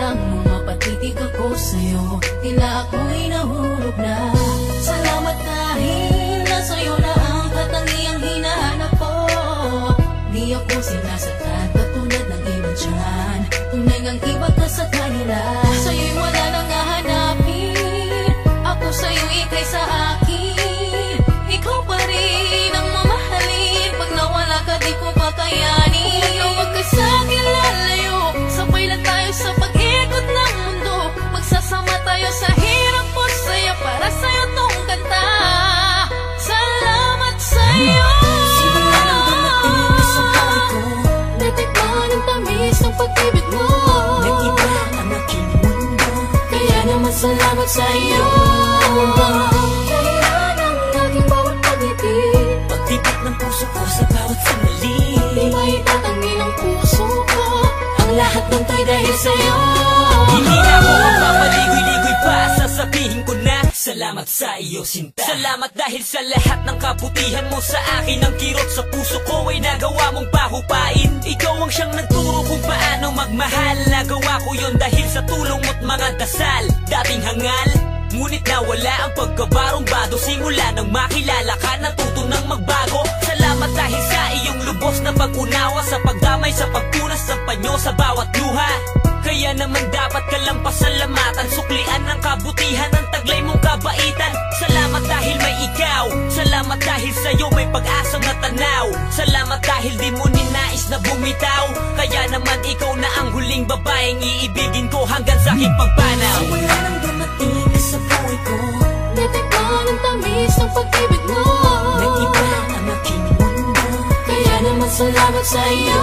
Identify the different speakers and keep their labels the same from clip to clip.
Speaker 1: lang nung mapatitig ako sa'yo, tila ako'y nahulog na. Salamat dahil nasa'yo na ang katangiang hinahanap ko. Di ako sinasaktan katulad ng iba dyan, tunay ngang iba ka sa kanila. Sa'yo'y wala nang hahanapin, ako sa'yo ikay sa akin. Ikaw pa rin ang mamahalin, pag nawala ka di ko pa kayanin. Huwag ka sa'kin lalayo, sabay lang tayo sa pag-ikot ng mundo. Magsasama tayo sa hirap o saya, para sa'yo tong kanta. Salamat sa'yo.
Speaker 2: Simula nang dumating sa buhay ko,
Speaker 1: natikman ang tamis ng pag-ibig mo.
Speaker 2: nag-iba ang aking mundo.
Speaker 1: Kaya naman salamat sa'yo. Kaya ng aking bawat pag-ibig,
Speaker 2: Pagtipik ng puso ko sa bawat sandali,
Speaker 1: di maitatanggi ng puso ko ang lahat ng to'y dahil sa'yo.
Speaker 2: hindi na ako magpapaligoy-ligoy pa, sasabihin ko na salamat sa iyo, sinta. Salamat dahil sa lahat ng kabutihan mo sa akin. Ang kirot sa puso ko ay nagawa mong pahupain. Ikaw ang siyang nagturo kung paano magmahal. Nagawa ko yon dahil sa tulong mo't mga dasal. Dating hangal, ngunit nawala ang pagkabarumbado. Simula nang makilala ka, natuto nang magbago. Salamat dahil sa iyong lubos na pag-unawa, sa pagdamay, sa pagpunas ng panyo sa bawat luha. Kaya naman dapat ka lang pasalamatan, suklian ng kabutihan ng taglay mong kabaitan. Salamat dahil may ikaw, salamat dahil sa'yo may pag-asang natanaw. Salamat dahil di mo ninais na bumitaw, kaya naman ikaw na ang huling babaeng iibigin ko hanggang sa aking pagpanaw. Simula nang dumating ka sa buhay ko,
Speaker 1: natikman ang tamis ng pag-ibig mo.
Speaker 2: nag-iba ang aking mundo.
Speaker 1: Kaya naman salamat sa'yo.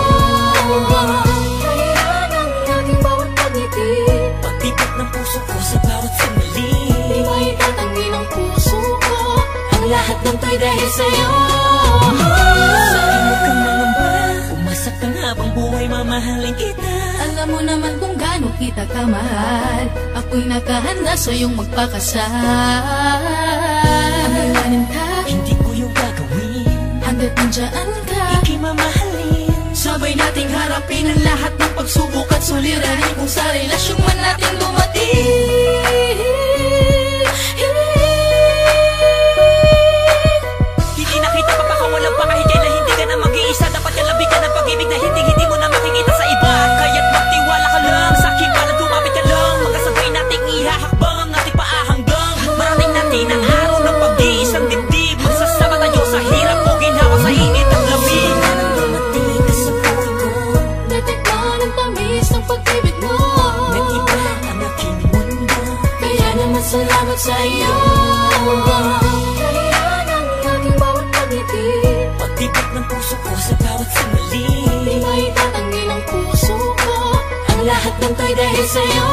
Speaker 1: Kaya ng aking bawat pag-ibig,
Speaker 2: Pagtipik ng puso ko sa bawat sandali,
Speaker 1: di maitatanggi ng puso ko ang lahat ng to'y dahil sa'yo.
Speaker 2: sa akin huwag kang mangamba, umasaktan habang buhay mamahalin kita.
Speaker 1: Alam mo naman kung gaano kita kamahal, ako'y nakahanda sa'yong magpakasal. Hangganin ka,
Speaker 2: Hindi ko yung gagawin,
Speaker 1: hanggat nandiyan ka,
Speaker 2: ika'y mamahalin.
Speaker 1: sabay nating harapin ang lahat ng pagsubok at suliranin kung sa relasyon man natin dumating.
Speaker 2: Hindi na kita papakawalang pakahigay na hindi ka na mag-iisa. Dapat kalabi ka ng pag-ibig na hindi mo na makikita sa iba. Kaya't magtiwala ka lang sa akin, para lumapit ka lang. Magkasabay nating ihahakbang ang ating paa hanggang marating natin ang araw ng pag-iisang dibdib. Magsasama tayo sa hirap o ginhawa sa init at lamig. Nang dumating ka sa buhay ko,
Speaker 1: Natikman ang tamis ng pag-ibig mo.
Speaker 2: nag-iba ang aking mundo.
Speaker 1: Kaya naman salamat sa'yo. Kaya ng aking bawat pag-ibig,
Speaker 2: Pagtipik ng puso ko sa bawat sandali,
Speaker 1: di maitatanggi ng puso ko ang lahat ng to'y dahil sa'yo.